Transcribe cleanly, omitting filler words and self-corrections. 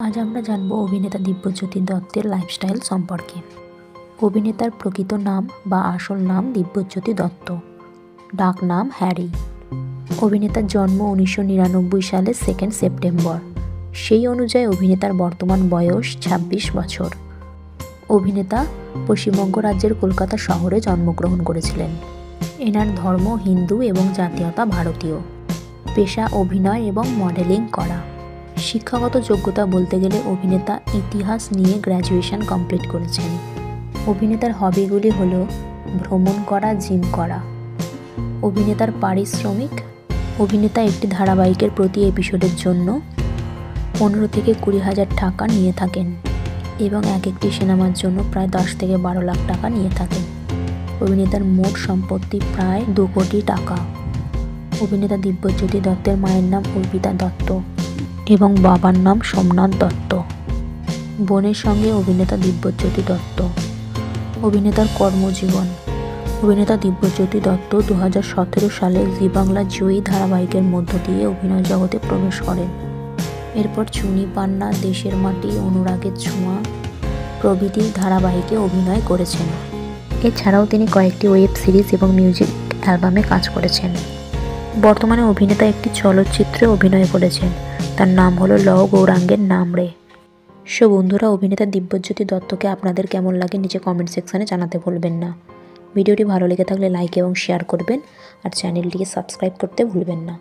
আজ আমরা জানব অভিনেতা দিব্যজ্যোতি দত্তের লাইফস্টাইল সম্পর্কে। অভিনেতার প্রকৃত নাম বা আসল নাম দিব্যজ্যোতি দত্ত, ডাক নাম হ্যারি। অভিনেতার জন্ম 1999 সালের 2 সেপ্টেম্বর। সেই অনুযায়ী অভিনেতার বর্তমান বয়স 26 বছর। অভিনেতা পশ্চিমবঙ্গ রাজ্যের কলকাতা শহরে জন্মগ্রহণ করেছিলেন। এনার ধর্ম হিন্দু এবং জাতীয়তা ভারতীয়। পেশা অভিনয় এবং মডেলিং করা। শিক্ষাগত যোগ্যতা বলতে গেলে অভিনেতা ইতিহাস নিয়ে গ্র্যাজুয়েশন কমপ্লিট করেছেন। অভিনেতার হবিগুলি হল ভ্রমণ করা, জিম করা। অভিনেতার পারিশ্রমিক: অভিনেতা একটি ধারাবাহিকের প্রতি এপিসোডের জন্য 15 থেকে 20 হাজার টাকা নিয়ে থাকেন এবং এক একটি সিনেমার জন্য প্রায় 10 থেকে 12 লাখ টাকা নিয়ে থাকেন। অভিনেতার মোট সম্পত্তি প্রায় 2 কোটি টাকা। অভিনেতা দিব্যজ্যোতি দত্তের মায়ের নাম অর্পিতা দত্ত এবং বাবার নাম সোমনাথ দত্ত। বোনের সঙ্গে অভিনেতা দিব্যজ্যোতি দত্ত। অভিনেতার কর্মজীবন: অভিনেতা দিব্যজ্যোতি দত্ত 2017 সালে জি বাংলা জয়ী ধারাবাহিকের মধ্য দিয়ে অভিনয় জগতে প্রবেশ করেন। এরপর চুনি পান্না, দেশের মাটি, অনুরাগের ছোঁয়া প্রভৃতি ধারাবাহিকে অভিনয় করেছেন। এছাড়াও তিনি কয়েকটি ওয়েব সিরিজ এবং মিউজিক অ্যালবামে কাজ করেছেন। বর্তমানে অভিনেতা একটি চলচ্চিত্রে অভিনয় করেছেন, তার নাম হলো লও গৌরাঙ্গের নাম রে। বন্ধুরা, অভিনেতা দিব্যজ্যোতি দত্তকে আপনাদের কেমন লাগে নিচে কমেন্ট সেকশনে জানাতে ভুলবেন না। ভিডিওটি ভালো লেগে থাকলে লাইক এবং শেয়ার করবেন আর চ্যানেলটিকে সাবস্ক্রাইব করতে ভুলবেন না।